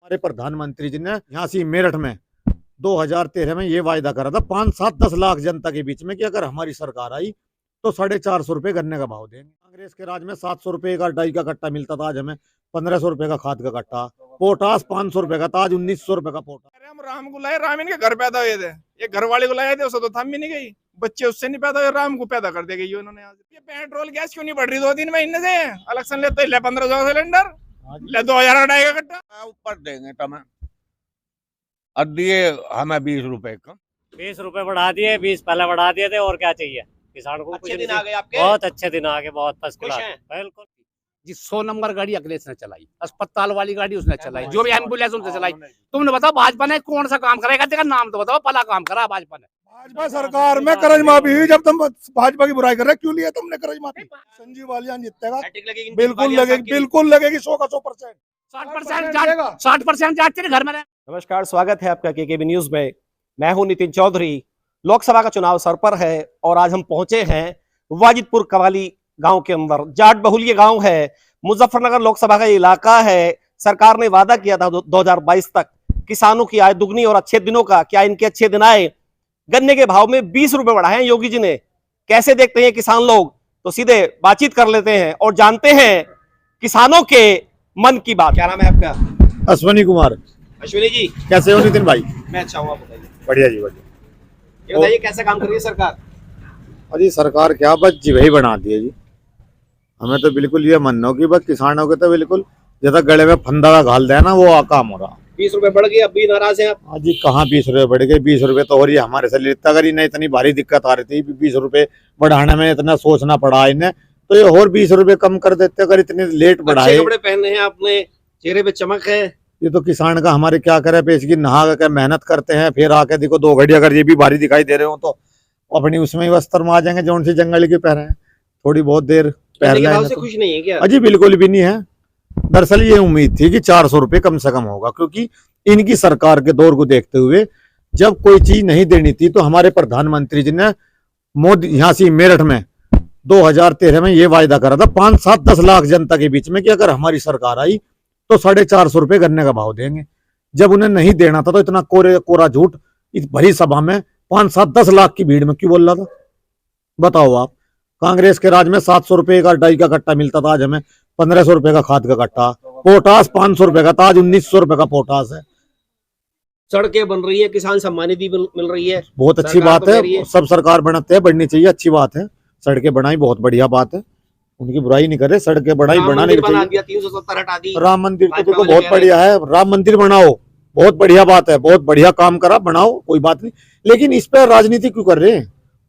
हमारे प्रधानमंत्री जी ने यहाँ से मेरठ में 2013 में ये वायदा करा था 5-7-10 लाख जनता के बीच में कि अगर हमारी सरकार आई तो 450 रुपये गन्ने का भाव देंगे। कांग्रेस के राज में 700 रुपये का डाई का कट्टा मिलता था, आज हमें 1500 रुपये का खाद का कट्टा। पोटास 500 रुपये का था, आज 1900 रुपये का पोटास। अरे हम राम को लाए, राम इनके घर पैदा हुए थे, ये घर वाले को लाए थे, उससे तो थम भी नहीं गई, बच्चे उससे नहीं पैदा हुए, राम को पैदा कर देगी उन्होंने। आज ये पेट्रोल गैस क्यों नहीं बढ़ रही 2-3 महीने से? इलेक्शन लेते ले 1500 सिलेंडर, ले 2000 डाई का कट्टा ऊपर देंगे तमें, और दिए हमें 20 रुपए का। 20 रुपए बढ़ा दिए, 20 पहले बढ़ा दिए थे, और क्या चाहिए किसान को? अच्छे दिन आ गए आपके, बहुत अच्छे दिन आ गए, बहुत फर्स्ट खुश क्लास। हैं? बिल्कुल। जी 100 नंबर गाड़ी अखिलेश ने चलाई, अस्पताल वाली गाड़ी उसने चलाई, जो भी एम्बुलेंस उनसे चलाई। तुमने बताओ भाजपा ने कौन सा काम करेगा? तेरा नाम तो बताओ, भला काम करा भाजपा ने। भाजपा सरकार में कर्ज माफी हुई, जब तुम भाजपा की बुराई कर रहे, क्यों लिया तुमने कर्ज माफी? संजीव वालियान जीतेगा, हैट्रिक लगेगी, बिल्कुल लगेगी, बिल्कुल लगेगी 100 का 100%। 60% जाट तेरे घर में रहे। नमस्कार, स्वागत है आपका केकेबी न्यूज में। मैं हूं नितिन चौधरी। लोकसभा का चुनाव सर पर है और आज हम पहुंचे हैं वाजिदपुर कवाली गांव के अंदर। जाट बहुल ये गांव है, मुजफ्फरनगर लोकसभा का ये इलाका है। सरकार ने वादा किया था 2022 तक किसानों की आय दुगनी और अच्छे दिनों का। क्या इनके अच्छे दिन आए? गन्ने के भाव में 20 रुपए बढ़ाए हैं योगी जी ने। कैसे देखते हैं किसान लोग? तो सीधे बातचीत कर लेते हैं और जानते हैं किसानों के मन की बात। क्या नाम है आपका? अश्विनी कुमार। अश्विनी जी, कैसे हो नितिन भाई? मैं अच्छा हूँ, आप बताइए। बढ़िया जी, बढ़िया। ये बताइए कैसे काम कर रही है सरकार? अजी सरकार क्या बस जी वही बना दी है जी। हमें तो बिल्कुल ये मानना हो कि बस किसानों के तो बिल्कुल जैसा गले में फंदा का घाल देना वो काम हो रहा। 20 रुपए बढ़ गए, अब भी नाराज हैं आप? हाँ जी, कहाँ 20 रुपए बढ़ गए? 20 रुपए तो हो रही है हमारे से लेता, अगर इन्हें इतनी भारी दिक्कत आ रही थी 20 रुपए बढ़ाने में इतना सोचना पड़ा इन्हें, तो ये और 20 रुपए कम कर देते अगर इतने लेट बढ़ाए। अच्छे कपड़े पहने हैं आपने, चेहरे पे चमक है। ये तो किसान का हमारे क्या करे, पेश की नहा के मेहनत करते हैं, फिर आके देखो 2 घड़ी अगर ये भी भारी दिखाई दे रहे हो तो अपनी उसमें ही वस्त्र में आ जाएंगे जौन सी जंगल की पहने हैं। थोड़ी बहुत देर गन्ने के भाव से खुश नहीं है क्या? अजी बिल्कुल भी नहीं है। दरअसल ये उम्मीद थी कि 400 रुपये कम से कम होगा, क्योंकि इनकी सरकार के दौर को देखते हुए जब कोई चीज नहीं देनी थी तो हमारे प्रधानमंत्री जी ने मोदी यहाँ से मेरठ में 2013 में ये वायदा करा था 5-7-10 लाख जनता के बीच में कि अगर हमारी सरकार आई तो 450 रुपये गन्ने का भाव देंगे। जब उन्हें नहीं देना था तो इतना कोरा झूठ इस भरी सभा में 5-7-10 लाख की भीड़ में क्यों बोल रहा था? बताओ आप। कांग्रेस के राज में 700 रुपये का डाई का कट्टा मिलता था, आज हमें 1500 रुपये का खाद का कट्टा। पोटास 500 रुपये का था, आज 1900 रुपये का पोटास है। सड़कें बन रही है, किसान सम्मान निधि मिल रही है, बहुत अच्छी बात है। सब सरकार बनाते हैं, बढ़नी चाहिए, अच्छी बात है। सड़कें बनाई बहुत बढ़िया बात है, उनकी बुराई नहीं करे। सड़कें बनाई, बनाने बना दिया, 370 हटा दी। राम मंदिर तो देखो बहुत बढ़िया है, राम मंदिर बनाओ, बहुत बढ़िया बात है, बहुत बढ़िया काम करा, बनाओ, कोई बात नहीं। लेकिन इस पर राजनीति क्यों कर रहे हैं?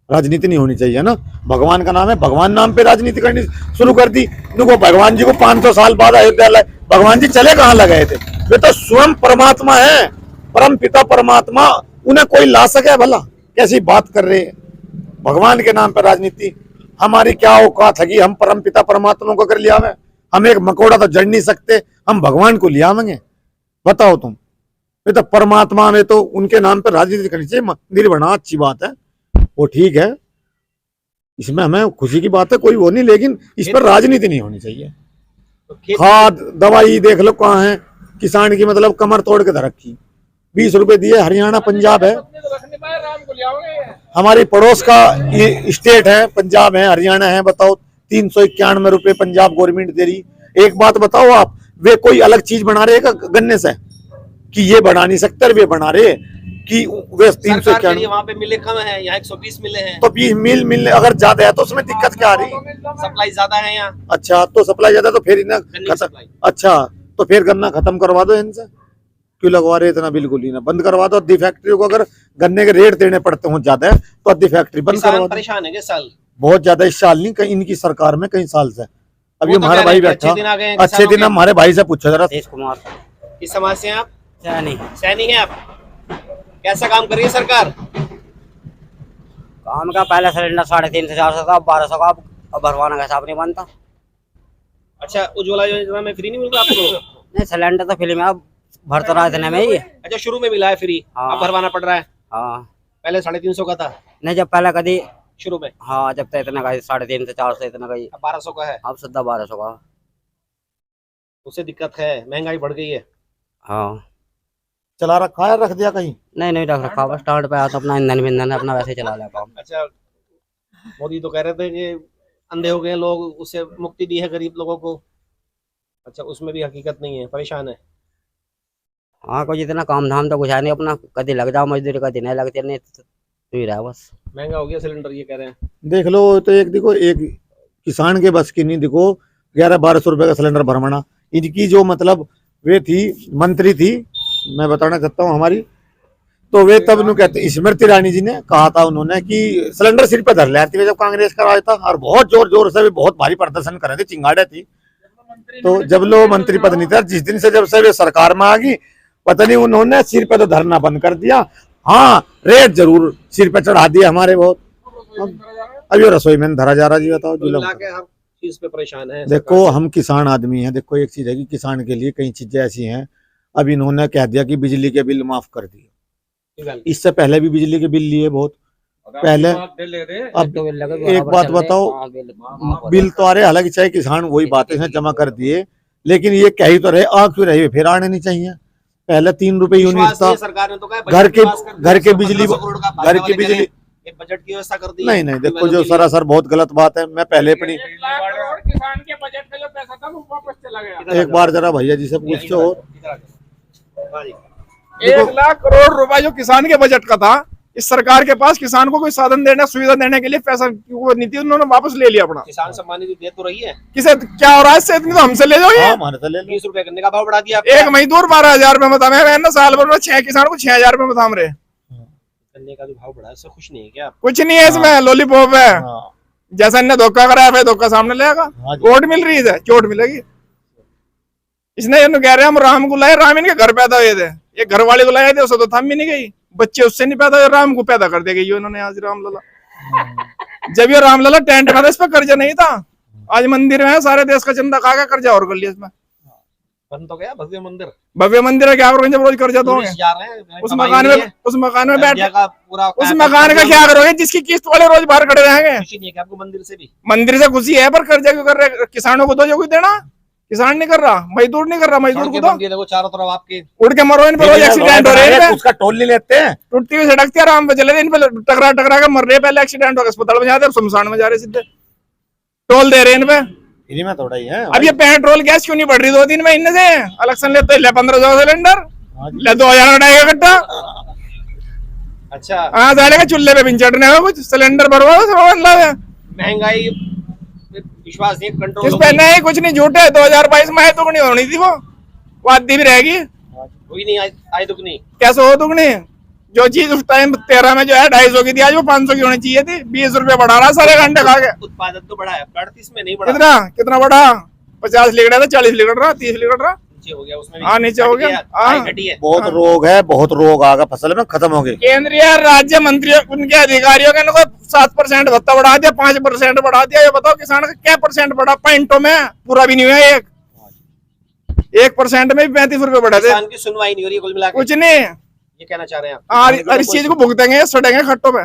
राजनीति नहीं होनी चाहिए ना। भगवान का नाम है, भगवान नाम पे राजनीति करनी शुरू कर दी। देखो भगवान जी को 500 साल बाद अयोध्या लाए, भगवान जी चले कहाँ लगाए थे? वे तो स्वयं परमात्मा है, परम पिता परमात्मा, उन्हें कोई ला सके भला? कैसी बात कर रहे हैं? भगवान के नाम पर राजनीति। हमारी क्या औकात है कि हम परम पिता परमात्मा को कर लिया है? हम एक मकोड़ा तो जड़ नहीं सकते, हम भगवान को लिया आवेंगे? बताओ तुम। ये तो परमात्मा में तो उनके नाम पर राजनीति करनी चाहिए। मंदिर बना, अच्छी बात है, वो ठीक है, इसमें हमें खुशी की बात है, कोई वो नहीं, लेकिन इस पर राजनीति नहीं होनी चाहिए। खाद दवाई देख लो कहाँ है किसान की, मतलब कमर तोड़ के धर रखी। 20 रुपए दिए, हरियाणा पंजाब है, हमारी पड़ोस का ये स्टेट है, पंजाब है, हरियाणा है। बताओ 391 रुपए पंजाब गवर्नमेंट दे रही। एक बात बताओ आप, वे कोई अलग चीज बना रहे हैं गन्ने से कि ये बना नहीं सकते, वे बना रहे कि वे 391। वहाँ पे मिले कम है, यहाँ 120 मिले हैं, तो 20 मिल अगर ज्यादा है तो उसमें दिक्कत क्या आ रही? सप्लाई ज्यादा है यहाँ। अच्छा, तो सप्लाई ज्यादा तो फिर इन्हें अच्छा तो फिर गन्ना खत्म करवा दो इनसे, क्यों लगवा रहे इतना? बिल्कुल ही ना, बंद करवा दो। अद्धी फैक्ट्री को अगर गन्ने के रेट देने पड़ते हो ज्यादा तो अद्धी फैक्ट्री बंद करवा दो। परेशान है साल बहुत ज्यादा, इस साल नहीं, कहीं इनकी सरकार में कई साल से। अभी हमारा भाई बैठा, अच्छे दिन हमारे भाई से पूछो जरा। कुमार। किस समाज से हैं आप? सैनी हैं आप? कैसा काम कर रही है सरकार? काम का पहले सिलेंडर 350 से 400 का, 1200 का, अब भरवाना का हिसाब नहीं बनता। अच्छा, उज्ज्वला योजना में फ्री नहीं मिल रहा आपको? नहीं, सिलेंडर तो फ्री में, अब भर तो रहा इतने में ही। अच्छा, शुरू में मिला है फ्री, अब भरवाना पड़ रहा है। हाँ, पहले 350 का था। नहीं, जब पहले कभी शुरू में, हाँ, जब तक इतना का 350 से 400 इतना का ही, अब 1200 का है। अब सीधा 1200 का। उससे दिक्कत है, महंगाई बढ़ गई है। हाँ, चला रखा है, रख दिया कहीं? नहीं नहीं रख रखा, बस स्टार्ट पे आया तो अपना ईंधन विंधन अपना वैसे चला लिया काम। अच्छा, मोदी तो कह रहे थे कि अंधे हो गए लोग, उससे मुक्ति दी है गरीब लोगों को। अच्छा, उसमें भी हकीकत नहीं है, परेशान है। हाँ, कोई इतना काम धाम तो कुछ है नहीं, अपना कभी लग जाओ मजदूरी, कभी नहीं लगती, नहीं तो ही रहा बस। महंगा हो गया सिलेंडर, ये कह रहे हैं। देख लो तो एक देखो, एक किसान के बस की नहीं, देखो 1100-1200 रुपए का सिलेंडर भरवाना। इनकी जो मतलब वे थी, मंत्री थी, मैं बताना चाहता हूँ हमारी, तो वे तब नु कहते, स्मृति ईरानी जी ने कहा था उन्होंने कि सिलेंडर सिर पे धर लेती है जब कांग्रेस का राज था, और बहुत जोर जोर से भी बहुत भारी प्रदर्शन कर रहे थे, चिंगाड़े थी। तो जब लोग मंत्री पद नहीं था, जिस दिन से जब से वे सरकार में आ गई, पता नहीं उन्होंने सिर पे तो धरना बंद कर दिया। हाँ, रेट जरूर सिर पे चढ़ा दिया हमारे बहुत। अब ये रसोई में धरा जा रहा जी, बताओ जुलम। हर चीज पे परेशान है। देखो हम किसान आदमी हैं, देखो एक चीज है कि किसान के लिए कई चीजें ऐसी हैं। अब इन्होंने कह दिया कि बिजली के बिल माफ कर दिए, इससे पहले भी बिजली के बिल लिए बहुत पहले। अब एक बात बताओ, बिल तो आ रहे, हालांकि चाहे किसान वही बातें हैं जमा कर दिए, लेकिन ये कह ही तो रहे, आ क्यों रही, फिर आने नहीं चाहिए। पहले 3 रुपए यूनिट था, सरकार ने तो कहा घर के बिजली, घर की बिजली, एक बजट की व्यवस्था कर दी। नहीं नहीं, देखो जो सरासर बहुत गलत बात है। मैं पहले अपनी किसान के बजट का जो पैसा था वो वापस चला गया। एक बार जरा भैया जी से पूछो, 1 लाख करोड़ रुपए जो किसान के बजट का था, इस सरकार के पास किसान को कोई साधन देने, सुविधा देने के लिए पैसा वो नीति उन्होंने वापस ले लिया अपना। किसान सम्मान निधि दे तो रही है, किसे क्या हो रहा है इससे, इतनी तो हमसे ले जाओगे। हमारे से ले लो। 20 रुपए करने का भाव बढ़ा दिया। एक मजदूर 12,000 रुपए बता रहे हैं, साल भर में 6 किसान को 6,000 रुपए बता रहे। करने का जो भाव बढ़ा है, इससे खुश नहीं है क्या आप? कुछ नहीं है इसमें, लॉलीपॉप है। हाँ, जैसा इन्हें धोखा कराया, फिर धोखा सामने लेगा। हाँ जी। वोट मिल रही है, चोट मिलेगी। इसने इन्हें कह रहे हैं हम राम को लाए, राम इनके घर पैदा हुए थे, ये घर वाले को लाए थे, उससे तो थम भी नहीं गई, बच्चे उससे नहीं पैदा हुए, राम को पैदा कर देगी इन्होंने आज रामलला। जब ये रामलला टेंट में था, इस पर कर्जा नहीं था, आज मंदिर में है, सारे देश का चंदा खा के कर्जा और कर लिया इसमें। बन तो गया भव्य मंदिर। भव्य मंदिर है, क्या करोगे जब रोज कर्जा दोगे? जा रहे हैं उस मकान में बैठ, का पूरा उस मकान का क्या करोगे जिसकी किस्त वाले रोज बाहर खड़े रहेंगे? खुशी नहीं है क्या आपको मंदिर से भी? मंदिर से खुशी है, पर कर्जा क्यों कर रहे? किसानों को दो जो कुछ देना, किसान नहीं कर रहा, मजदूर नहीं कर रहा, मजदूर को दो। देखो चारों तरफ आपके उड़ के मरो, इन पर रोज एक्सीडेंट हो रहे हैं, उसका टोल नहीं लेते हैं, टूटती हुई सड़क आराम पे चले, इन पे टकरा टकरा के मर रहे, पहले एक्सीडेंट हो गया, अस्पताल में जाते, शमशान में जा रहे, सीधे टोल दे रहे इन पे। इन्हीं में थोड़ा ही है। अब ये पेट्रोल गैस क्यों नहीं बढ़ रही 2 दिन में? इनसे इलेक्शन लेते ले 1500 सिलेंडर, ले 2000 का कट्टा। अच्छा, हाँ जाएगा चूल्हे पे भी चढ़ने का, कुछ सिलेंडर भरवाओ, महंगाई विश्वास नहीं, कंट्रोल किस पे नहीं, कुछ नहीं, झूठे। 2022 में दुगनी होनी थी, वो आधी भी रहेगी, कोई नहीं आई दुगनी। कैसे हो दुगनी? जो चीज उस टाइम 13 में जो है 250 की थी, आज वो 500 की होनी चाहिए थी। 20 रुपए बढ़ा रहा सारे घंटे खा के। उत्पादन तो बढ़ा है, 38 में नहीं बढ़ा। कितना बढ़ा? 50 लीटर था, 40 लीटर रहा, 30 लीटर रहा, नीचे हो गया उसमें। हाँ नीचे हो गया। हाँ घटी है। बहुत रोग है, बहुत रोग आगा फसल में, खत्म हो गए। केंद्रीय राज्य मंत्रियों, उनके अधिकारियों के इनको 7% भत्ता बढ़ा दिया, 5% बढ़ा दिया। ये बताओ किसान का क्या परसेंट बढ़ा? पॉइंटों में पूरा भी नहीं हुआ, 1% में भी 35 रुपए बढ़ा दे। किसान की सुनवाई नहीं हो रही है कुल मिलाकर। कुछ नहीं, ये कहना चाह रहे हैं आप? और इस चीज को भुगतेंगे, सड़ेंगे खट्टों पे,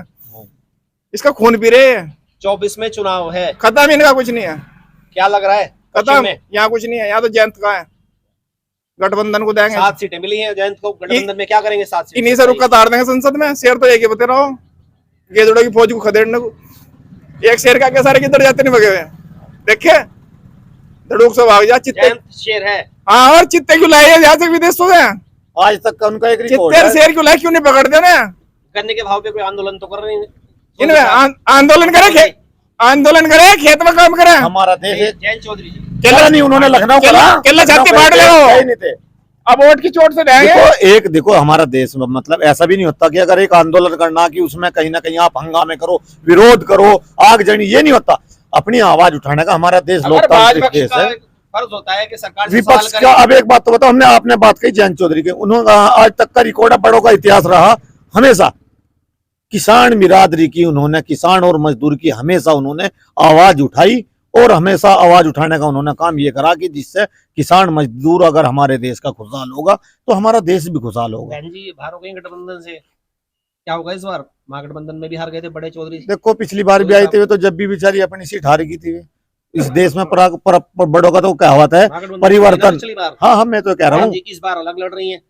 इसका खून पी रहे हैं। 24 में चुनाव है, खत्म, इनका कुछ नहीं है। क्या लग रहा है? खत्म, यहाँ कुछ नहीं है, यहाँ तो जयंत का है, गठबंधन को देंगे। 7 सीटें मिली हैं जयंत को, गठबंधन में क्या करेंगे? 7 सीटें इन्हीं से रुका तार देंगे संसद में। शेर तो एक ही बते रहो, गेजड़ों की फौज को खदेड़ने को। एक शेर का क्या सारे किधर जाते नहीं भगे हुए, देखे धड़ूक से भाग जा। चित्ते शेर है। हाँ, और चित्ते क्यों लाए यहाँ से विदेशों से? आज तक का उनका एक रिकॉर्ड चित्ते है। शेर क्यों लाए, क्यों नहीं पकड़ते ना? गन्ने के भाव पे कोई आंदोलन तो कर रहे हैं? इनमें आंदोलन करे, आंदोलन करे, खेत में काम करे। हमारा देश है। जयंत चौधरी जी केला नहीं, उन्होंने लखनऊ करा, केला छाती फाड़ ले हो। नहीं थे। अब वोट की चोट से रहेंगे। देखो हमारा देश में मतलब ऐसा भी नहीं होता कि अगर एक आंदोलन करना कि उसमें कहीं ना कहीं आप हंगामे करो, विरोध करो, आगजनी, ये नहीं होता। अपनी आवाज उठाने का हमारा देश लोकतांत्रिक देश है। फर्ज होता है कि सरकार से विपक्ष सवाल का करे। अब एक बात तो बताओ, हमने आपने बात कही जयंत चौधरी के, उन्होंने आज तक का रिकॉर्ड है, बड़ों का इतिहास रहा हमेशा किसान बिरादरी की, उन्होंने किसान और मजदूर की हमेशा उन्होंने आवाज उठाई, और हमेशा आवाज उठाने का उन्होंने काम ये करा कि जिससे किसान मजदूर अगर हमारे देश का खुशहाल होगा तो हमारा देश भी खुशहाल होगा। बहन जी बाहर हो गए गठबंधन से, क्या होगा इस बार? महागठबंधन में भी हार गए थे बड़े चौधरी। देखो पिछली बार भी आई थी तो जब भी बेचारी अपनी सीट हार गई थी। इस देश में बड़ों का तो कहावत है परिवर्तन। पिछली बार हाँ मैं तो कह रहा हूँ इस बार अलग लड़ रही है।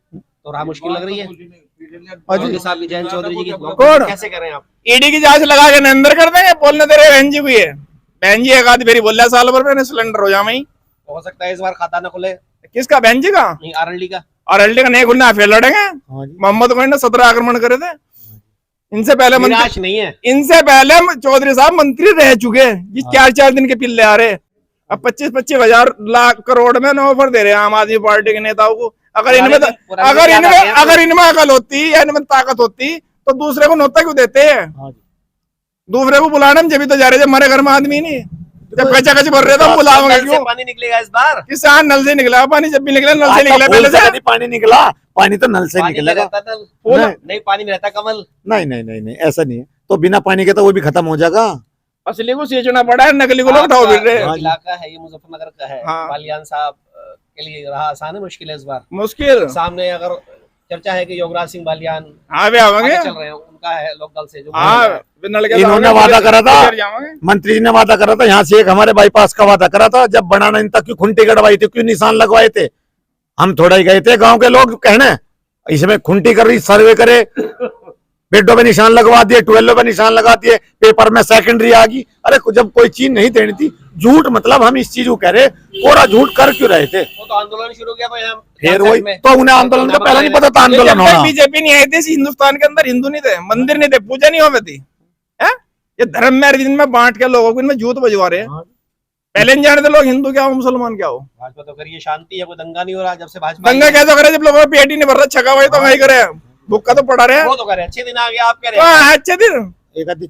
तो राह मुश्किल लग रही है हाँ जी। योगी साहब की, जयंत चौधरी जी की। कौन? कैसे कर रहे हैं आप? ईडी की जांच लगा के अंदर कर देंगे, बोलने दे रहे बहन जी को। ये बहन जी एक आधी फेरी बोल रहा साल भर में सिलेंडर हो जाए। हो सकता है इस बार खाता ना खुले, किसका? बहन जी का? नहीं आरएलडी का। और एलडी का नहीं खुलना, फिर लड़ेंगे। हाँ जी। मोहम्मद को ने 17 आक्रमण करे थे। इनसे पहले निराश नहीं है। इनसे पहले चौधरी साहब मंत्री रह चुके हैं, ये 4-4 दिन के पिल्ले आ रहे। अब 25-25 हजार लाख करोड़ में ऑफर दे रहे हैं आम आदमी पार्टी के नेताओं को। अगर इनमें अकल होती या इनमें ताकत होती तो दूसरे को नोता क्यों देते हैं? हाँ जी। दूसरे को बुलाने में जब तो जा रहे, जब हमारे घर में आदमी नहीं, जब कच्चा कच भर रहे तो बुलाओगे क्यों? पानी निकलेगा इस बार। किसान नल से निकला पानी, जब भी निकला नल से निकला। पहले से नहीं पानी निकला, पानी तो नल से निकलेगा। नहीं पानी में रहता कमल। नहीं नहीं नहीं नहीं, ऐसा नहीं है। तो बिना पानी के तो वो भी खत्म हो जाएगा। असली को सींचना पड़ा है, नकली को लोग उठाओ फिर रहे। इलाका है ये मुजफ्फरनगर का है। हाँ। बालियान साहब के लिए रहा आसान है मुश्किल है इस बार? मुश्किल। सामने अगर चर्चा है कि योगराज सिंह बालियान हाँ वे आवेंगे, चल रहे हैं, उनका है लोकदल से जो इन्होंने वादा करा था, मंत्री जी ने वादा करा था, यहाँ से एक हमारे बाईपास का वादा करा था। जब बनाना इन तक की खुंटी गड़वाई थी, क्यों निशान लगवाए थे? हम थोड़ा ही गए थे, गांव के लोग कहने इसमें खुंटी कर रही, सर्वे करे, बेडों पे निशान लगवा दिए, ट्वेल्व पे निशान लगा दिए, पेपर में सेकेंडरी आ गई। अरे जब कोई चीज नहीं देनी थी, झूठ मतलब हम इस चीज को कह रहे, पूरा झूठ कर क्यों रहे थे? वो तो आंदोलन शुरू किया था फिर वही तो उन्हें आंदोलन का पहले नहीं पता था आंदोलन होना। बीजेपी नहीं आई थी हिंदुस्तान के अंदर, हिंदू नहीं थे, मंदिर नहीं थे, पूजा नहीं हो थी। ये धर्म में में बांट के लोगों को इनमें जूत बजवा रहे हैं। पहले नहीं जानते लोग हिंदू क्या हो मुसलमान क्या हो। भाजपा तो करिए शांति है, कोई दंगा नहीं हो रहा जब से भाजपा। दंगा कैसे करे जब लोगों का पेट ही नहीं भर रहा, छका भाई तो वही करे, भूखा तो पड़ा रहे। वो तो करे, अच्छे दिन आ गए आप कह रहे हैं। अच्छे दिन,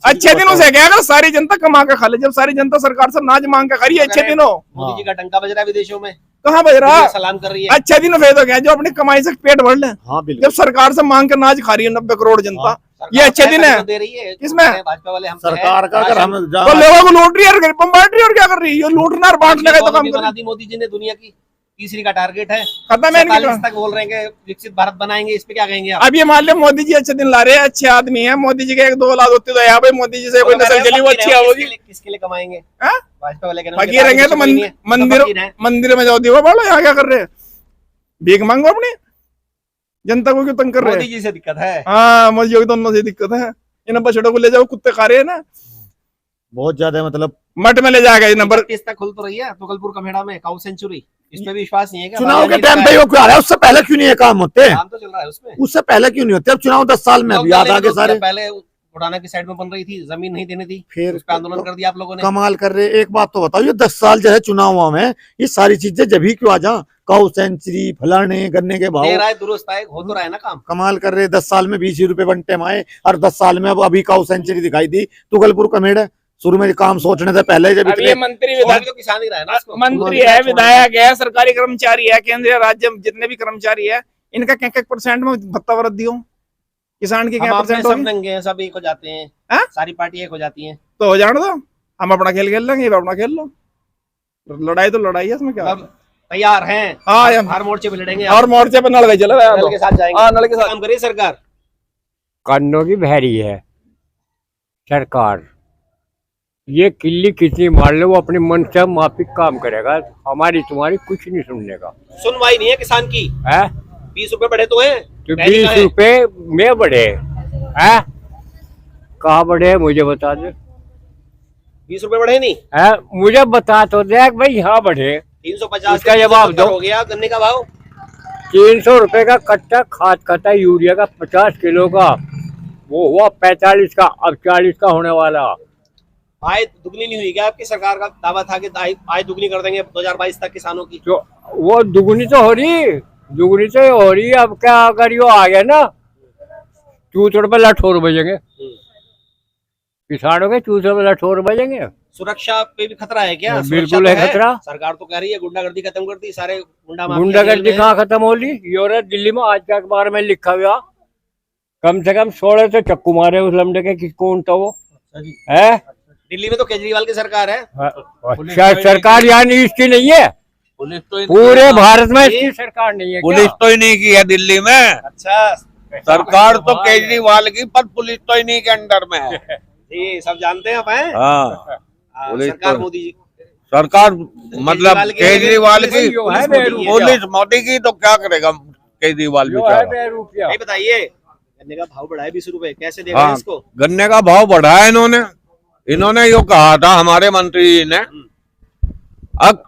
अच्छे दिनों से क्या अगर सारी जनता कमा के खा ले, जब सारी जनता सरकार से नाज मांग के खा रही है अच्छे दिनों। मोदी जी का डंका बज रहा है विदेशों में, कहाँ बज रहा? सलाम कर रही है। अच्छे दिनों से तो क्या जो अपनी कमाई से पेट भर ले, जब सरकार से मांग कर नाज खा रही है 90 करोड़ जनता, ये अच्छे दिन है। दे रही है किसमें? भाजपा वाले हम सरकार का। अगर हम तो लोगों को लूट रही है, बांट रही है, और क्या कर रही है? ये लूटना और बांटने का तो काम कर रही है। मोदी जी ने दुनिया की तीसरी का टारगेट है, खत्म है इनका। 47 तक बोल रहे हैं विकसित भारत बनाएंगे, इस पे क्या कहेंगे आप? अब ये मान लो मोदी जी अच्छे दिन ला रहे हैं, अच्छे आदमी है, मोदी जी के 1-2 औलाद होती तो यहाँ पे मोदी जी से कोई नस्ल चली वो अच्छी होगी। किसके लिए कमाएंगे? हाँ? भाजपा वाले फकीर रहेंगे तो मंदिर में जाओ, दीवा बाढ़ो, यहाँ क्या कर रहे हैं? भीख मांगो अपनी, जनता को क्यों तंग कर रहे हैं? मोदी जी से दिक्कत है। हाँ, मोदी जी दोनों से दिक्कत है। इन बछड़ों को ले जाओ, कुत्ते खा रहे हैं ना बहुत ज्यादा, मतलब मठ में ले जाएगा। ये नंबर 30 तक खुल तो रही है तुगलपुर कमेड़ा में काउ सेंचुरी, इस पे भी विश्वास नहीं है क्या? चुनाव के टाइम पे वो क्यों आ रहा है? उससे पहले क्यों नहीं ये काम होते? काम तो चल रहा है उसमें, उससे पहले क्यों नहीं होते? अब चुनाव 10 साल में, अब याद आगे सारे। पहले उड़ाना की साइड में बन रही थी, जमीन नहीं देनी थी, फिर उस पे आंदोलन कर दिया आप लोगों ने। कमाल कर रहे। एक बात तो बताओ, ये 10 साल जो है चुनाव में, ये सारी चीजें जब ही क्यों आ जा? काउ सेंचुरी, फलाने, गन्ने के भाव, दे रहा है दुरुस्त आए, हो तो रहा है ना काम। कमाल कर रहे। 10 साल में 20 रुपए बंटे माए, और 10 साल में अब अभी काउ सेंचुरी दिखाई दी। तुगलपुर कमेड़ है, शुरू में काम सोचने से पहले जब ये मंत्री तो किसान ही रहा है ना उसको। मंत्री है, विधायक है, सरकारी कर्मचारी है, केंद्रीय राज्य जितने भी कर्मचारी है, इनका क्या 1% में भत्ता वृद्धि हो, किसान की क्या परसेंट सब नंगे हैं, सब एक हो जाते हैं, सारी पार्टी एक हो जाती हैं, तो हो जाने दो, हम अपना खेल खेल लेंगे, अपना खेल लो। लड़ाई तो लड़ाई है, इसमें क्या? तैयार हैं। हाँ, हर मोर्चे पे लड़ेंगे और मोर्चे पे नल गए, चलो नल के साथ जाएंगे। नल के साथ काम करिए सरकार। कानों की बहरी है सरकार, ये किल्ली कितनी मार ले वो अपने मन से माफिक काम करेगा, हमारी तुम्हारी कुछ नहीं सुनने का। सुनवाई नहीं है किसान की है। 20 रुपए बढ़े तो है, तो 20 रुपए में बढ़े है, कहाँ बढ़े मुझे बता दे। 20 रुपए बढ़े नहीं है, मुझे बता तो दे भाई। हाँ बढ़े, 350 इसका जवाब दो। हो गया गन्ने का भाव 300 रुपए का कट्टा खाद खाता, यूरिया का 50 किलो का वो हुआ 45 का, अब 40 का होने वाला। आय दुगनी नहीं हुई क्या? आपकी सरकार का दावा था कि आय दुगनी कर देंगे 2022 तक किसानों की। तो वो दुगनी तो हो रही, दुगनी तो हो रही। अब क्या अगर यो आ गया ना, चूचड़ पे लठोर बजेंगे किसानों के, चूचड़ पे लठोर बजेंगे। सुरक्षा पे भी खतरा है क्या? बिल्कुल है खतरा। सरकार तो कह रही है गुंडागर्दी खत्म कर दी, सारे गुंडागर्दी कहाँ खत्म हो ली? ये दिल्ली में आज के अखबार में लिखा हुआ, कम से कम 16 से चक्कू मारे उस लमडे के। कौन था वो? है दिल्ली में तो केजरीवाल की सरकार है। अच्छा, सरकार यानी इसकी नहीं है, पुलिस तो पूरे भारत में इसकी सरकार नहीं है। पुलिस तो ही नहीं की है दिल्ली में। अच्छा, सरकार तो केजरीवाल की, पर पुलिस तो ही नहीं के अंडर में है। जी सब जानते हैं आप हैं। हाँ, सरकार मोदी जी, सरकार मतलब केजरीवाल की, पुलिस मोदी की, तो क्या करेगा? केजरीवाल जो है बेचारा। ₹2 नहीं बताइए, गन्ने का भाव बढ़ा है 20 रुपए, कैसे देगा हाँ, इसको? गन्ने का भाव बढ़ा है इन्होंने यो कहा था हमारे मंत्री जी ने, अब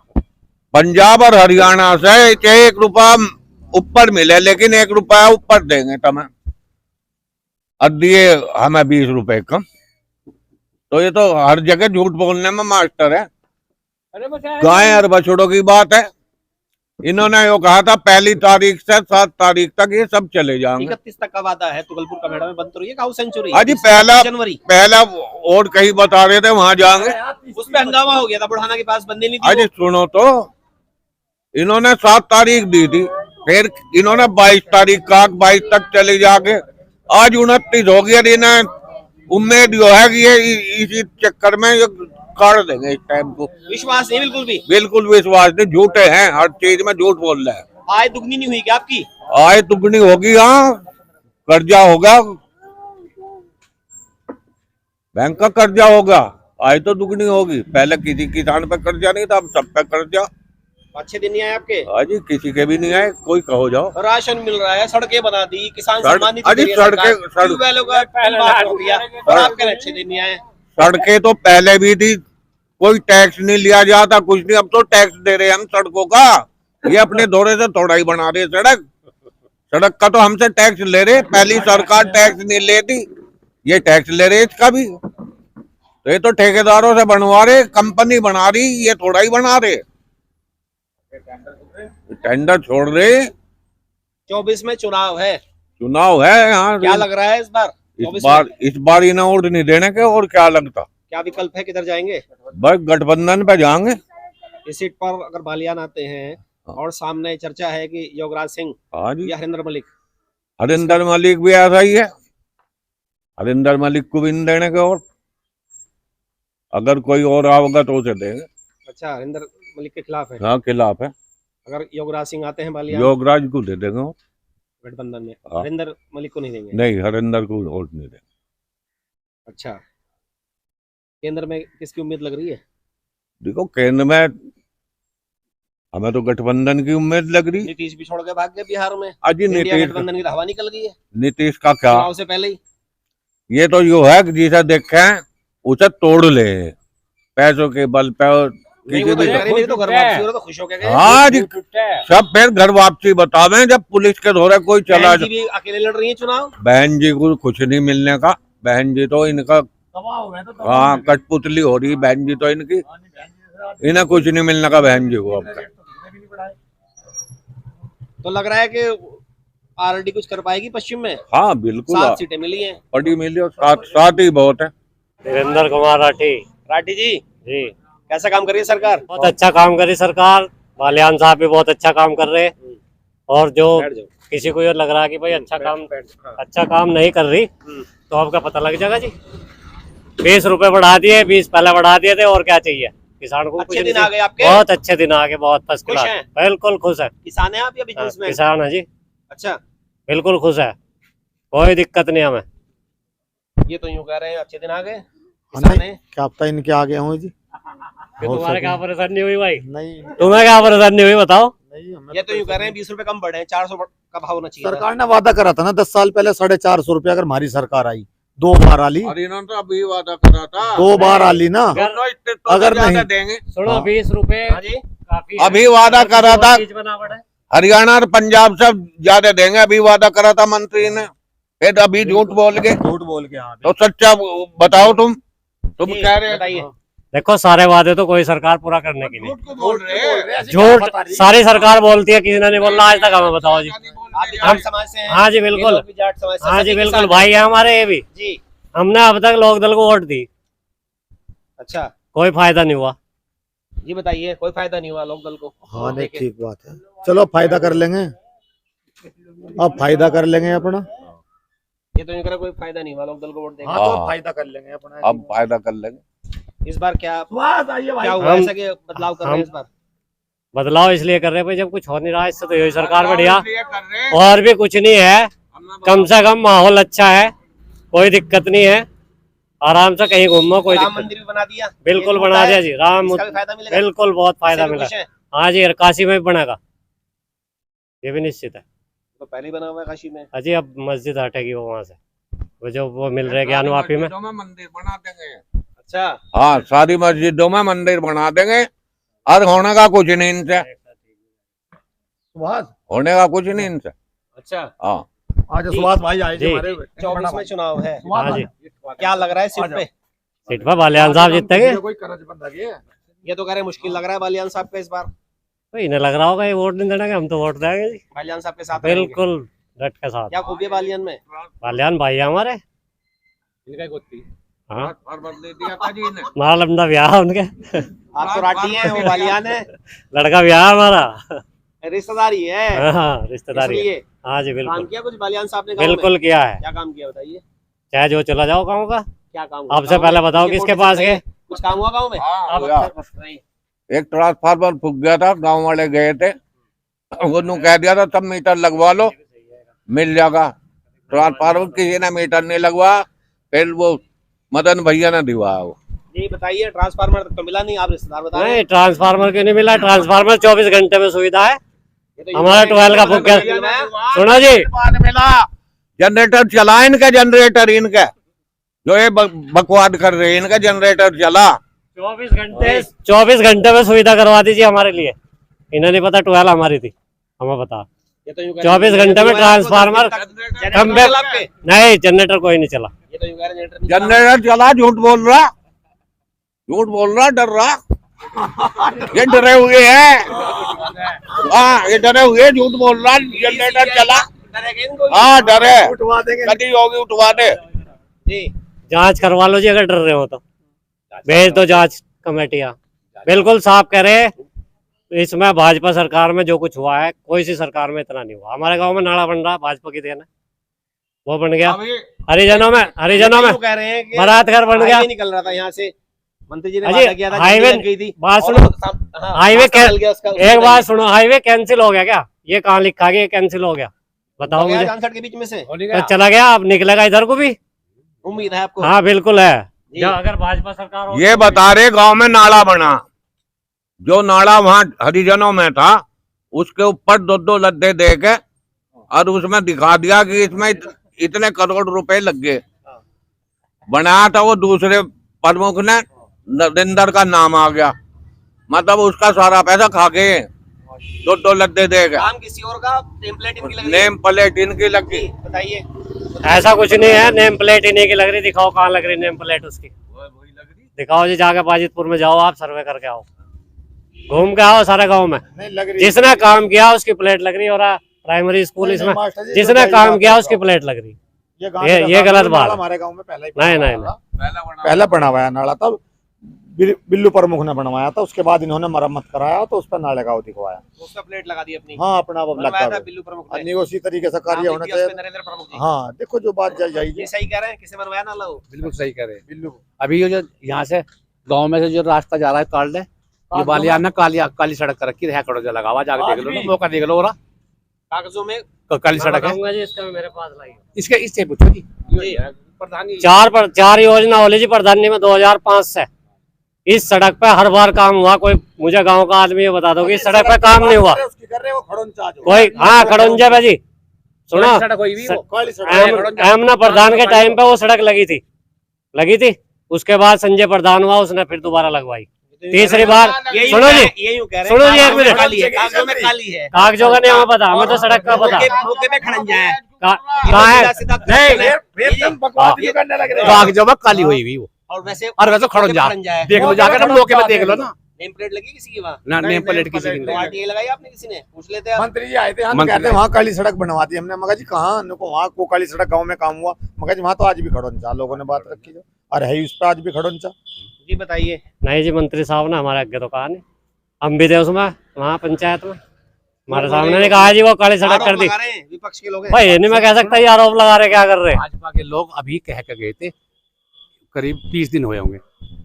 पंजाब और हरियाणा से 1 रुपया ऊपर मिले, लेकिन 1 रुपया ऊपर देंगे तुम्हें, अब दिए हमें 20 रुपए कम। तो ये तो हर जगह झूठ बोलने में मास्टर है। अरे बस गाय और बछड़ों की बात है। इन्होंने यो कहा था 1 तारीख से 7 तारीख तक ये सब चले जाएंगे। 31 तक का वादा है। तुगलपुर का मेड़ा में बंद तो रही है काऊ सेंचुरी। हाँ जी, 21 जनवरी पहला और कहीं बता रहे थे वहां जाएंगे, उस पे हंगामा हो गया था, बुढ़ाना के पास बंदे नहीं आज थी। सुनो तो, इन्होंने 7 तारीख दी थी, फिर इन्होंने 22 तारीख का 22 तक चले जाके आज 29 हो गया। इन्हें उम्मीद जो है कि ये इसी चक्कर में ये काट देंगे इस टाइम को। विश्वास नहीं बिल्कुल भी। बिल्कुल विश्वास नहीं, झूठे हैं, हर चीज में झूठ बोल रहे हैं। आय दुगनी नहीं हुई क्या आपकी? आय दुगनी होगी, हाँ, कर्जा होगा, बैंक का कर्जा होगा, आय तो दुगनी होगी। पहले किसी किसान पे कर्जा नहीं था, अब सब पे कर्जा। अच्छे दिन नहीं आए आपके? आज किसी के भी नहीं आए, कोई कहो जाओ। राशन मिल रहा है, सड़कें बना दी, किसान सड़क- सम्मान निधि अरे दे रही है सरकार, सड़कें- ट्यूबवेलों का बात कर दिया, और आपके अच्छे दिन नहीं आए। सड़कें तो पहले भी थी, कोई टैक्स नहीं लिया जाता, कुछ नहीं। अब तो टैक्स दे रहे हैं हम सड़कों का। ये अपने दौरे से थोड़ा ही बना रहे सड़क का तो हमसे टैक्स ले रहे। पहली सरकार टैक्स नहीं लेती, ये टैक्स ले रहे इसका भी। तो ये तो ठेकेदारों से बनवा रहे, कंपनी बना रही, ये थोड़ा ही बना रहे। टेंडर छोड़ रहे। 24 में चुनाव है, चुनाव है यहाँ। क्या लग रहा है इस बार? 24 में इस बार इन्हें वोट नहीं देने के, और क्या लगता। क्या विकल्प है, किधर जाएंगे? बस गठबंधन पे जाएंगे। इस सीट पर अगर बालियान आते हैं और सामने चर्चा है कि योगराज सिंह हाँ जी, या हरिंदर मलिक, हरिंदर मलिक भी ऐसा ही है। हरिंदर मलिक को भी नहीं देने के, और अगर कोई और आओगा तो उसे देंगे। अच्छा, हरिंदर मलिक के खिलाफ है। हाँ, खिलाफ है। अगर योगराज सिंह आते हैं बालियान योगराज को दे देंगे, और गठबंधन में, हाँ। हरिंदर मलिक को नहीं देंगे? नहीं, हरिंदर को वोट नहीं देंगे। अच्छा, केंद्र में किसकी उम्मीद लग रही है? देखो, केंद्र में हमें तो गठबंधन की उम्मीद लग रही। नीतीश भी छोड़ के भाग गए बिहार में, अजी इंडिया नीतीश, गठबंधन की तो हवा निकल गई है नीतीश का क्या, चुनाव से पहले ही। ये तो यो है कि जिसे देखे उसे तोड़ ले, पैसों के बल पे। नहीं, वो तो कह रहे मेरी तो घर वापसी हो रहा, तो खुश हो गए। हाँ जी, सब फिर घर वापसी बतावे जब पुलिस के दौरे कोई चला बहन जी भी अकेले लड़ रही है चुनाव। बहन जी को कुछ नहीं मिलने का। बहन जी तो इनका, हाँ, कठपुतली हो रही बहन जी तो इनकी। इन्हें कुछ नहीं मिलने का बहन जी को। अब तो लग रहा है कि आरडी कुछ कर पाएगी पश्चिम में। हाँ बिल्कुल, 7 सीटें मिली हैं। बड़ी मिली, और साथ ही बहुत है। वीरेंद्र कुमार राठी राठी जी, जी, कैसा काम कर रही है सरकार? बहुत अच्छा काम करी सरकार। बालियान साहब भी बहुत अच्छा काम कर रहे हैं। और जो बैठ जाओ। किसी को ये लग रहा है कि भाई अच्छा काम नहीं कर रही, तो आपका पता लग जाएगा जी। 20 रुपए बढ़ा दिए, 20 पहले बढ़ा दिए थे, और क्या चाहिए किसान को? अच्छे दिन आ गए आपके? बहुत अच्छे दिन आ गए, बहुत फर्स्ट खुश क्लास, हैं? बिल्कुल खुश है। किसान है आप या हाँ, बिजनेसमैन? किसान है जी, अच्छा, बिल्कुल खुश है, कोई दिक्कत नहीं हमें। ये तो यूं कह रहे हैं अच्छे दिन आ गए, हाँ, किसान नहीं, है। क्या पता इनके आगे हों जी। कि तुम्हारे सके। क्या परेशानी हुई भाई? नहीं तुम्हें क्या परेशानी हुई बताओ? नहीं, हमें ये तो यूं कह रहे हैं 20 रुपए कम बढ़े हैं, 400 का भाव होना चाहिए था। सरकार ने वादा करा था ना 10 साल पहले 450 रुपया, अगर हमारी सरकार आई 2 बार आली, और इन्होंने तो अभी वादा करा था 2 बार आली ना। अगर ज्यादा नहीं- देंगे। सुनो, हाँ। 20 रुपए हाँ जी, काफी है। अभी वादा करा था, चीज बना पड़े। हरियाणा और पंजाब से ज्यादा देंगे, अभी वादा करा था मंत्री ने, फिर अभी झूठ बोल के। झूठ बोल के। हाँ, तो सच्चा बताओ, तुम जी, कह रहे बताइए। देखो, सारे वादे तो कोई सरकार पूरा करने की नहीं। बोल रहे हैं। झूठ सारी सरकार बोलती है, किसी ने नहीं बोलना आज तक। हमें बताओ जी। आप भी जाट समाज से हैं? हाँ जी, ये बिल्कुल। लोग भी जाट समाज से, हाँ जी, सभी बिल्कुल, किसान भाई है हमारे ये भी। जी। हमने अब तक लोकदल को वोट दी, अच्छा, कोई फायदा नहीं हुआ। ये बताइए, कोई फायदा नहीं हुआ लोकदल को? हाँ, नहीं, ठीक बात है। चलो फायदा कर लेंगे, अब फायदा कर लेंगे अपना। ये तो यूं कह रहे कोई फायदा नहीं हुआ लोकदल को वोट देगा। हाँ, तो हाँ। फायदा कर लेंगे अपना। अब फायदा कर लेंगे। इस बार क्या हुआ हम- ऐसा कि बदलाव कर रहे हैं इस बार? बदलाव इसलिए कर रहे हैं भाई, जब कुछ हो नहीं रहा, इससे तो यही सरकार बढ़िया, और भी कुछ नहीं है। कम से कम माहौल अच्छा है, कोई दिक्कत नहीं है, आराम से कहीं घूमो, कोई राम दिक्कत मंदिर भी बना दिया। बिल्कुल ये बना होता दिया है, जी। राम इसका भी फायदा मिलेगा? बिल्कुल बहुत फायदा इससे भी मिला। खुश हैं? हाँ जी, काशी में भी बनेगा, ये भी निश्चित है। तो पहले ही बना हुआ है काशी में। अजी अब मस्जिद हटेगी वो वहाँ से, वो जो वो मिल रहे ज्ञानवापी में। मंदिर बना देंगे। अच्छा, हाँ, सारी मस्जिदों में मंदिर बना देंगे और होने का कुछ नहीं इनसे, होने का कुछ नहीं इनसे। अच्छा। हाँ, आज सुभाष भाई आए जी। थे हमारे 24 में चुनाव है, हाँ जी, क्या लग रहा है सीट पे? सीट पर बालियान साहब जीतेंगे। कोई करज बंदा के ये तो कह रहे हैं मुश्किल लग रहा है बालियान साहब का इस बार। तो इन्हें लग रहा होगा ये वोट नहीं देना, हम तो वोट देंगे जी, बालियान साहब के साथ रहेंगे। बिल्कुल डट के साथ। क्या खूबी है बालियान में? बालियान भाई है हमारे। हाँ, और बदले दिया था जी ने। हमारा लंबा ब्याह है उनके, आप तो राठी हैं, वो बालियान है, लड़का ब्याह है हमारा। रिश्तेदारी है। हाँ, रिश्तेदारी है। इसलिए हाँ जी, काम बिल्कुल किया कुछ बालियान साहब ने गाँव में? बिल्कुल किया है। क्या काम किया बताइए? चाहे जो चला जाओ गाँव का। क्या काम? आपसे पहले बताओ किसके पास गए। कुछ काम हुआ गाँव में? हाँ, हुआ। एक ट्रांसफार्मर फूक गया था, गांव वाले गए थे, उन्होंने कह दिया था सब मीटर लगवा लो, मिल जाएगा। ट्रांसफार्मर किसी ने मीटर नहीं लगवा, फिर वो मदन भैया ने दिलवाया वो। ये बताइए, ट्रांसफार्मर तो मिला नहीं, आप रिश्तेदार बता रहे हैं। नहीं, ट्रांसफार्मर क्यों नहीं मिला? ट्रांसफार्मर 24 घंटे में सुविधा है। ये तो हमारा 12 का फूक गया। सुनो जी, मिला जनरेटर चला इनका, जनरेटर इनका जो ये बकवाद कर रहे हैं, इनका जनरेटर चला। 24 घंटे में सुविधा करवा दीजिए हमारे लिए। इन्हें नहीं पता 12 हमारी थी, हमें बता। ये तो यूं कह रहे हैं 24 घंटे में ट्रांसफार्मर खंबे। आपके। नहीं, जनरेटर कोई नहीं चला। ये तो यूं कह रहे हैं जनरेटर चला, झूठ बोल रहा, झूठ बोल रहा, डर रहा। ये डरे हुए हैं, हाँ ये डरे हुए, झूठ बोल रहा, जनरेटर चला। हाँ डरे, कभी होगी उठवा दे। जी, जांच करवा लो जी, अगर डर रहे हो तो भेज दो जांच कमेटियां। बिल्कुल साफ कह रहे, इसमें भाजपा सरकार में जो कुछ हुआ है, कोई सी सरकार में इतना नहीं हुआ। हमारे गांव में नाला बन रहा, भाजपा की देन है, वो बन गया। हरिजनों में यूं कह रहे हैं कि बारात घर बन गया। हाईवे निकल रहा था यहाँ से, मंत्री जी ने अजी, वादा किया था, हाईवे लग गई थी। बात और सुनो, हाँ, हाईवे रास्ता चल गया उसका। एक बात सुनो, हाईवे कैंसिल हो गया क्या? ये कहाँ लिखा गया कैंसिल हो गया? बताओ मुझे। जानसठ के बीच में से तो चला गया, अब निकलेगा इधर को भी। उम्मीद है आपको? हाँ बिल्कुल है। जी। जो अगर भाजपा सरकार हो, ये बता रहे गांव में नाला बना, जो नाला वहाँ हरिजनों में था, उसके ऊपर 2-2 लद्दे दे के और उसमें दिखा दिया कि इसमें इतने करोड़ रुपए लग गए। बनाया था वो दूसरे प्रमुख ने, नरेंद्र का नाम आ गया, मतलब उसका सारा पैसा खा गए, 2-2 लद्दे दे गए। काम किसी और का, नेम प्लेट इनकी लग रही है। नेम प्लेट इनकी लगी। बताइए। ऐसा कुछ नहीं है, नेम प्लेट इन्हीं की लग रही। दिखाओ कहाँ लग रही नेम प्लेट उसकी, दिखाओ जी। जाके बाजितपुर में जाओ, आप सर्वे करके आओ, घूम के आओ सारे गांव में। जिसने काम किया उसकी प्लेट लग रही। और प्राइमरी स्कूल इसमें जिसने काम किया उसकी प्लेट लग रही। ये गलत बात है। हमारे गांव में पहले नहीं, पहले बना हुआ नाला था, बिल्लू प्रमुख ने बनवाया था, उसके बाद इन्होंने मरम्मत कराया तो उस पर नाले का दिखवाया। उसका प्लेट लगा दी अपनी। हाँ, अपना अब बनवाया लगता था है बिल्लू प्रमुख ने। नहीं, उसी तरीके से कार्य होना नाम लिख दिया उस पे चाहिए। नरेंद्र प्रमुख जी। हाँ, देखो जो बात जाएगी। ये सही कह रहे हैं, किसे बनवाया नाला वो? बिल्कुल सही कह रहे हैं। बिल्लू अभी ये जो यहाँ से गांव में से जो रास्ता जा रहा है काल ये बालियान ना काली सड़क कर रखी है, कड़ोजा लगा हुआ, जाके देख लो ना, मौका देख लो। कागजों में काली सड़क है, बताऊंगा जी, इसका मेरे पास लाइए। इससे पूछो जी। प्रधानी 4 योजना होली जी प्रधानी में 2005 से। इस सड़क पे हर बार काम हुआ। कोई मुझे गांव का आदमी ये बता दो कि इस सड़क पे काम नहीं हुआ कोई। हाँ, खड़ोंजा पे जी, सुनो, सड़क हुई भी वो। एमना प्रधान के टाइम पे वो सड़क लगी थी। उसके बाद संजय प्रधान हुआ, उसने फिर दोबारा लगवाई। तीसरी बार सुनो जी, ये यूं कह रहे हैं, सुनो जी, एक मिनट। काली है, कागजों में काली है। कागजों का नहीं हमें पता, हमें तो सड़क का पता। मौके पे खड़ंजा है। कहाँ है? कागजों में काली हुई भी वो। और वैसे खड़ंजा है। देख लो, जाकर ना मौके पे देख लो ना। नेम प्लेट लगी किसी की वहाँ? ना नेम प्लेट किसी की नहीं। आरटीए लगाई आपने किसी ने? पूछ लेते आप। मंत्री जी आए थे, हम कहते हैं वहाँ काली सड़क बनवा दी हमने। मगर जी कहाँ, उनको वहाँ को काली सड़क गांव में काम हुआ। मगर जी वहाँ तो आज भी खड़ोंचा लोगों ने बात रखी जो, और है उस पर आज भी खड़ोंचा। जी बताइए। नहीं जी, मंत्री साहब ने हमारे आगे तो कहा नहीं, हम भी थे उसमें, वहाँ पंचायत में हमारे सामने नहीं कहा जी वो काली सड़क कर दी। विपक्ष के लोग भाई ये नहीं मैं कह सकता, ये आरोप लगा रहे, क्या कर रहे हैं? भाजपा के लोग अभी कह के गए थे, करीब 30 दिन हुए होंगे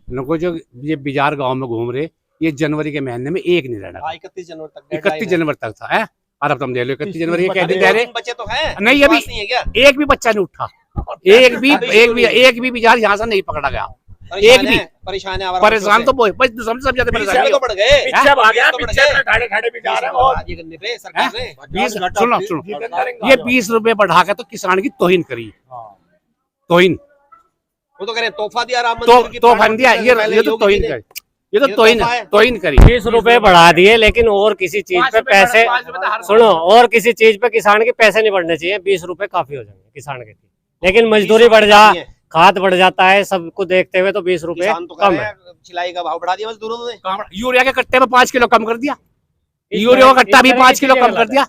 इनको, जो ये बिजार गांव में घूम रहे, ये जनवरी के महीने में एक नहीं रहना। 31 जनवरी तक, 31 जनवरी तक था है। और अब तुम दे लो 31 जनवरी कह रहे बच्चे तो हैं नहीं, अभी नहीं है क्या? एक भी बच्चा नहीं उठा, एक भी बिजार यहाँ से नहीं पकड़ा गया। एक भी परेशान है परेशान तो वो है, बस सब ज्यादा परेशान तो बढ़ गए पीछे भाग गया, पीछे खड़े खड़े भी जा रहे हैं और ये करने पे सरकार ने 20 सुनो ये 20 रुपए बढ़ा के तो किसान की तोहिन करी, तोहिन वो तो कह रहे हैं, तोहफा दिया राम तो मंदिर की तोहफा प्राण दिया, प्रतिष्ठा पहले ये तो योगी तोहिन जी ने। करी, ये तो ये तोहिन तोहफा है। तोहिन करी। 20 रुपए बढ़ा दिए, लेकिन और किसी चीज पे पैसे, सुनो, और किसी चीज पे किसान के पैसे नहीं बढ़ने चाहिए। 20 रुपए काफी हो जाएंगे किसान के लिए, लेकिन मजदूरी बढ़ जा, खाद बढ़ जाता है, सबको देखते हुए तो 20 रुपए किसान तो कह कम रहे है। हैं, सिलाई का भाव बढ़ा दिया मजदूरों ने। यूरिया के कट्टे में 5 किलो कम कर दिया, यूरिया का कट्टा भी 5 किलो कम कर दिया,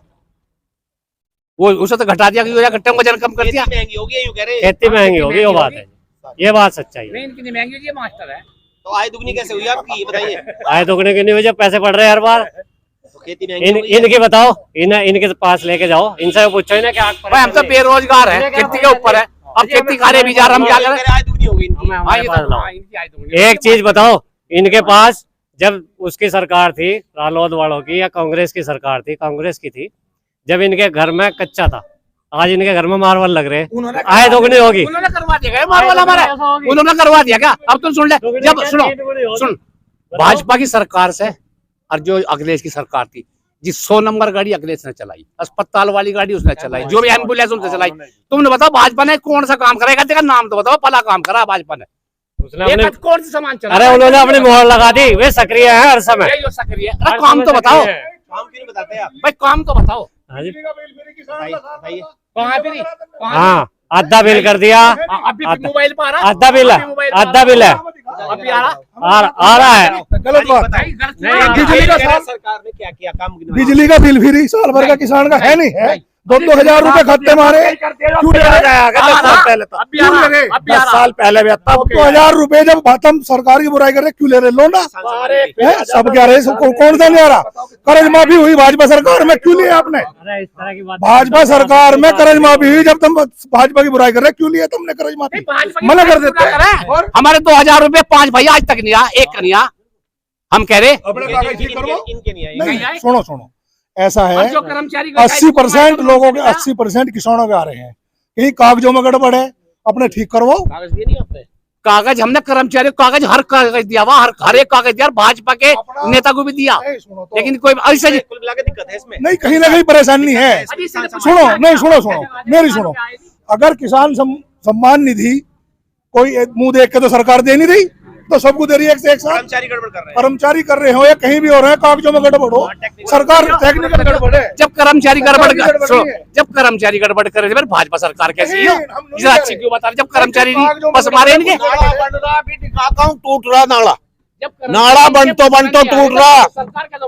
वो उसे तो घटा दिया, यूरिया कट्टे में वजन कम कर दिया। खेती महंगी हो गई यूं कह रहे हैं। खेती महंगी होगी, वो बात है, ये बात सच्चाई है। इनकी महंगी होगी, ये मास्टर है। तो आय दुगनी कैसे हुई आपकी, ये बताइए। आए दुगने की नहीं वजह पैसे बढ़ रहे हैं हर बार। तो खेती महंगी हो गई है। इनके बताओ, इनके पास लेके जाओ, इनसे पूछो ना क्या भाई हम तो बेरोजगार है, खेती के ऊपर है, अब खेती करे भी जा रहा, हम क्या करें? आय दुगनी हो गई इनकी। हाँ, ये तो- हाँ, इनकी आय दुगनी। एक चीज बताओ, इनके पास जब उसकी सरकार थी, रालोद वालों की या कांग्रेस की सरकार थी, कांग्रेस की थी, जब इनके घर में कच्चा था, आज इनके घर में मार्बल लग रहे हैं, आय दोगुनी होगी। उन्होंने करवा दिया क्या मार्बल हमारा? उन्होंने करवा दिया क्या? अब तुम सुन ले, जब सुन भाजपा की सरकार से और जो अखिलेश की सरकार थी, जिस 100 नंबर गाड़ी अखिलेश ने चलाई, अस्पताल वाली गाड़ी उसने चलाई, जो भी एम्बुलेंस उसने चलाई, तुमने बताओ भाजपा ने कौन सा काम करेगा? देखा नाम तो बताओ, भला काम करा भाजपा ने? उसने अपने, कौन सा सामान चला? अरे उन्होंने अपनी मोहर लगा दी, वे सक्रिय है हर समय। ये जो सक्रिय है, अरे काम तो बताओ काम क्यों नहीं बताते आप? भाई, काम तो बताओ। हाँ जी। बताइए। कहाँ पे नहीं? कहाँ हाँ, आधा बिल कर दिया, पे? अभी मोबाइल पे आ रहा, आधा बिल है, आधा बिल है, अभी आ रहा। आ रहा है। गलत बात। भाई, घर से- नहीं, बिजली का कह रहे हैं साल- सरकार ने क्या किया काम की बिजली का बिल फ्री साल भर का किसान का है नहीं है, 2-2 हजार रुपए खाते मारे क्यों दे रहे? दस साल पहले तो अभी आ रहा, अभी आ 10 रहा। साल पहले भी आता 2-2 हजार रुपए जब हम सरकार की बुराई कर रहे क्यों ले रहे? लो ना, हैं? सब कह रहे हैं, कौन सा नहीं आ रहा? कर्ज माफी हुई भाजपा सरकार में, क्यों लिया आपने? अरे इस तरह की बात भाजपा सरकार में कर्ज माफी हुई, जब तुम भाजपा की बुराई कर रहे क्यों लिया तुमने कर्ज माफी? भाजपा की मना कर पूरा देते हैं। करें। हमारे 2000 रुपए 5 भैया आज तक नहीं आया, एक का नहीं आया। हम कह रहे इनके नहीं आई। नहीं, सुनो ऐसा है, अब जो कर्मचारी 80% लोगों के 80% किसानों के आ रहे हैं, कहीं कागजों में गड़बड़ है, अपने ठीक करवाओ। कागज दिए नहीं आपने? कागज हमने कर्मचारी को कागज, हर कागज दिया हुआ, हर एक कागज दिया, भाजपा के नेता को भी दिया, नहीं, सुनो तो। लेकिन कोई ऐसा कुल मिला के दिक्कत है इसमें। नहीं, कहीं ना कहीं परेशानी है। सुनो मेरी सुनो, अगर किसान सम्मान निधि कोई मुंह देख के तो सरकार दे नहीं रही, तो सबको दे रही है एक साथ। कर्मचारी गड़बड़ कर रहे हैं। कर्मचारी कर रहे हो या कहीं भी हो रहे हैं, कागजों में गड़बड़ हो, सरकार टेक्निकल गड़बड़ है। जब कर्मचारी गड़बड़ गड़बड़ सुनो, नहीं है। जब कर्मचारी गड़बड़ करे फिर भाजपा सरकार कैसी हो? नहीं, हम नहीं जरा कह अच्छी रहे। क्यों बता रहे? जब कर्मचारी नहीं, कागजों में बस मारे इनके। दिखाता हूँ, टूट रहा नाला, जब नाला बन तो टूट रहा।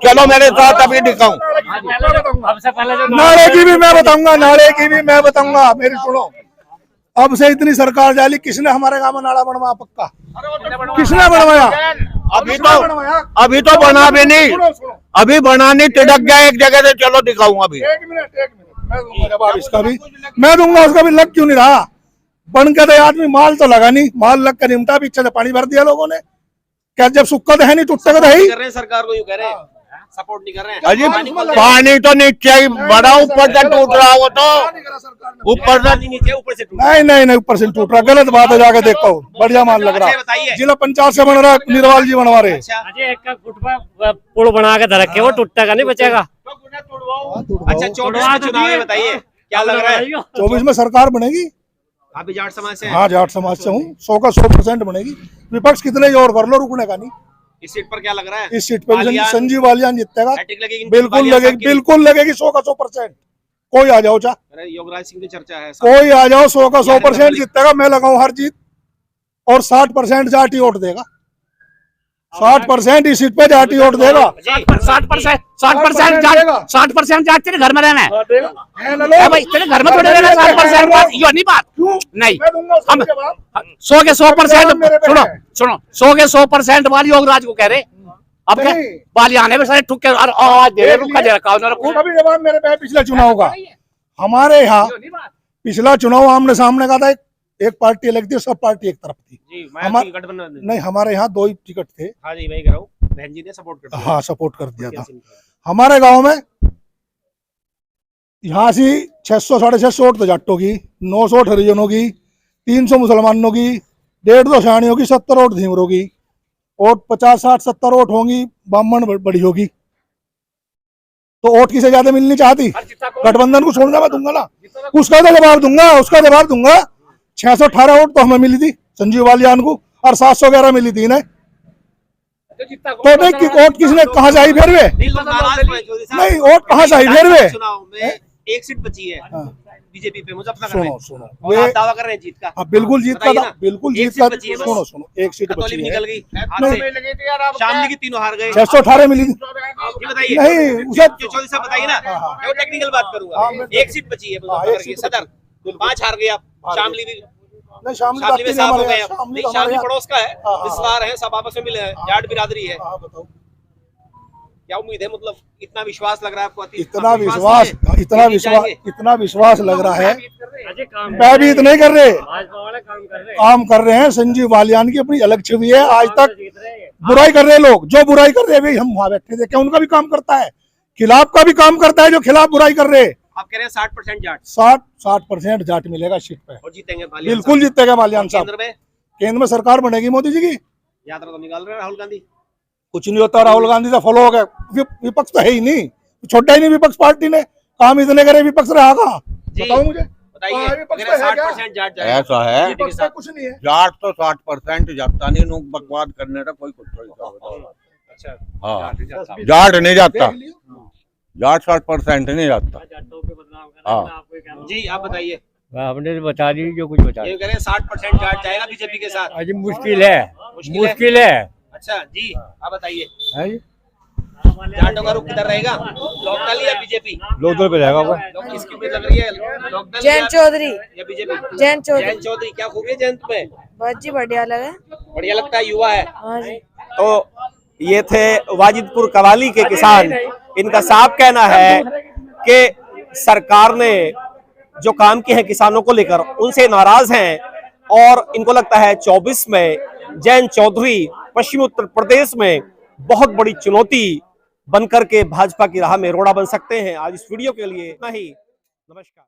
चलो मेरे साथ अभी दिखाऊं। सबसे पहले जो नाले की भी मैं बताऊंगा, नाले की भी मैं बताऊंगा, मेरी सुनो। अब से इतनी सरकार जाली, किसने हमारे गांव में नाला बनवाया? पक्का किसने बनवाया? अभी तो बना भी नहीं, सुनो, अभी बनानी टिड़क गया एक जगह से। चलो दिखाऊं अभी। एक मिनट मैं दूंगा जवाब इसका भी, मैं दूंगा उसका भी। लग क्यों नहीं रहा? बन के तो आदमी माल तो लगा नहीं, माल लग कर निमटा, पीछे से पानी भर दिया लोगों ने। क्या जब सुक्का तो है नहीं, टूटता तो है ही। कर रहे हैं सरकार को, यूं कह रहे हैं सपोर्ट नहीं कर रहे हैं। अजी पानी तो नीचे ही बड़ा, ऊपर से टूट रहा हो तो ऊपर से पानी नीचे ऊपर से टूट। नहीं ऊपर से टूट रहा, गलत बात है, जाके देखो, बढ़िया माल लग रहा अच्छा, बताइए। है। जिला पंचायत से बन रहा है, निर्वाल जी बनवा रहे। अच्छा अजय एक का फुट पर पुल बना के रखे, वो टूटेगा नहीं, बचेगा। अच्छा 24 में चुनाव है, बताइए क्या लग रहा है? 24 में सरकार बनेगी। आप भी जाट समाज से हैं? हाँ, जाट समाज से हूँ, 100 का 100% बनेगी। विपक्ष कितने ही और कर लो, रुकने का नहीं। इस सीट पर क्या लग रहा है? इस सीट पे भी बालियान- संजीव बालियान जीतेगा, हैट्रिक लगेगी? बिल्कुल बालियान लगेगी, साहब की? बिल्कुल लगेगी 100 का 100%। कोई आ जाओ, अरे योगराज सिंह की चर्चा है। कोई आ जाओ, 100 का 100% जीतेगा। मैं लगाऊं हर जीत, और 60% जाट ही वोट देगा। 60% इस सीट पे जाट ही वोट देगा। 60% जाट तेरे घर में रहना है। ए भाई, तेरे घर में थोड़े रहना है 60%। यो नहीं बात, नहीं। हम 100 के 100% सुनो 100 के 100% वाली योगराज को कह रहे। अब क्या नहीं। बालियान है सारे ठुक के और आवाज दे रहे, रुका दे रखा उन्होंने खूब। कभी जवाब मेरे पे पिछले चुनाव का। हमारे यहाँ पिछला चुनाव आमने सामने का था, एक पार्टी अलग थी, सब पार्टी एक तरफ थी। जी, हमारे- गठबंधन नहीं, हमारे यहाँ 2 ही टिकट थे। हाँ जी, वही कह रहा हूँ, बहन जी ने सपोर्ट कर दिया। हाँ, सपोर्ट कर दिया था। हमारे गांव में यहाँ से 600 650 वोट तो जाटों की, 900 हरिजनों की, 300 मुसलमानों की, 150 शाणी होगी, 70 वोट धीमरों की, और 50 60 70 वोट होंगी ब्राह्मण बड़ी होगी। तो वोट किसे ज्यादा मिलनी चाहती? गठबंधन को छोड़ना मैं दूंगा ना, उसका तो जवाब दूंगा, उसका जवाब दूंगा। 618 वोट तो हमें मिली थी संजीव बालियान को, और 711 मिली थी इन्हें। तो नहीं कि वोट किसने कहाँ से आई फिर वे? नहीं, वोट कहाँ से आई फिर वे? चुनाव में एक सीट बची है बीजेपी पे मुजफ्फरनगर में। सुनो और आप दावा कर रहे हैं जीत का। हाँ, बिल्कुल जीत का, बताइए ना। बिल्कुल एक जीत सीट का। बची है बस। सुनो एक सीट खतौली बची में है। निकल गई हाथ से। शामली की तीनों हार गए। 618 मिली थी। ये बताइए नहीं, उसे जो चौधरी साहब बताइए ना, मैं वो टेक्निकल बात करूंगा। एक सीट बची है मुजफ्फरनगर की, सदर 5 हार गए आप। शामली भी, नहीं, शामली शामली में तो साफ हो हमारे गए यहाँ, अब। शामली नहीं, तो हमारे शामली यहाँ। पड़ोस का है, हाँ, रिश्तेदार है, सब आपस में मिले हैं, जाट बिरादरी है। हाँ, बताओ। क्या उम्मीद है, मतलब इतना विश्वास लग रहा है आपको? इतना आपको विश्वास, नहीं है? इतना ये विश्वास, जाएंगे। इतना विश्वास लग रहा है। अजय काम मैं भी इतना ही कर रहे, भाजपा वाले काम कर रहे हैं, काम कर रहे हैं। संजीव बालियान की अपनी अलग छवि है। आज तक जीत रहे हैं। बुराई कर रहे हैं लोग, जो बुराई कर रहे हैं भाई, हम वहां बैठे थे, क्या उनका भी काम करता है? खिलाफ का भी काम करता है, जो खिलाफ बुराई कर रहे हैं। आप कह रहे हैं 60% जाट 60% जाट मिलेगा सीट पे, और जीतेंगे बालियान बिल्कुल साहब। जीतेगा बालियान और साहब। केंद्र में केंद्र में सरकार बनेगी मोदी जी की। यात्रा तो निकाल रहे हैं राहुल गांधी। कुछ नहीं होता, राहुल गांधी से फॉलो हो गया। विपक्ष तो है ही नहीं, छोड़ा ही नहीं विपक्ष पार्टी ने, काम इतने करे, विपक्ष रहा कहाँ? जी, बताओ मुझे। बताइए। हाँ, विपक्ष अगर तो है क्या? 60% जाट जाएगा ऐसा है, बीजेपी के विपक्ष साथ। का कुछ नहीं है। जाट तो 60% जाता नहीं, नु बकवाद करने का कोई कुछ नहीं जाता। अच्छा, हाँ, जाट नहीं जाता। जाट नहीं जाता, देख लियो। जाट 60% नहीं जाता। जाटों पे बदनाम कर हाँ। रहे हैं, आपको क्या? जी, आप बताइए। आपने तो बता दी जो कुछ बता ये कह रहे हैं 60% जाट जाएगा बीजेपी के साथ। अजी मुश्किल है, मुश्किल है? मुश्किल है। अच्छा जी, आप बताइए है जी? जाटों का रुख किधर रहेगा, लोकदल या बीजेपी? लोकदल पे जाएगा वो। लोग किसकी उम्मीद लग रही है, लोकदल जयंत चौधरी, या बीजेपी? जयंत चौधरी। जयंत चौधरी, क्या खूबी है जयंत में? बहुत जी बढ़िया लगे। बढ़िया लगता है, युवा है। हाँ जी। तो ये थे वाजिदपुर कवाली के किसान। इनका साफ कहना है कि सरकार ने जो काम किए हैं किसानों को लेकर, उनसे नाराज हैं, और इनको लगता है 24 में जयंत चौधरी पश्चिमी उत्तर प्रदेश में बहुत बड़ी चुनौती बनकर के भाजपा की राह में रोड़ा बन सकते हैं। आज इस वीडियो के लिए इतना ही। नमस्कार।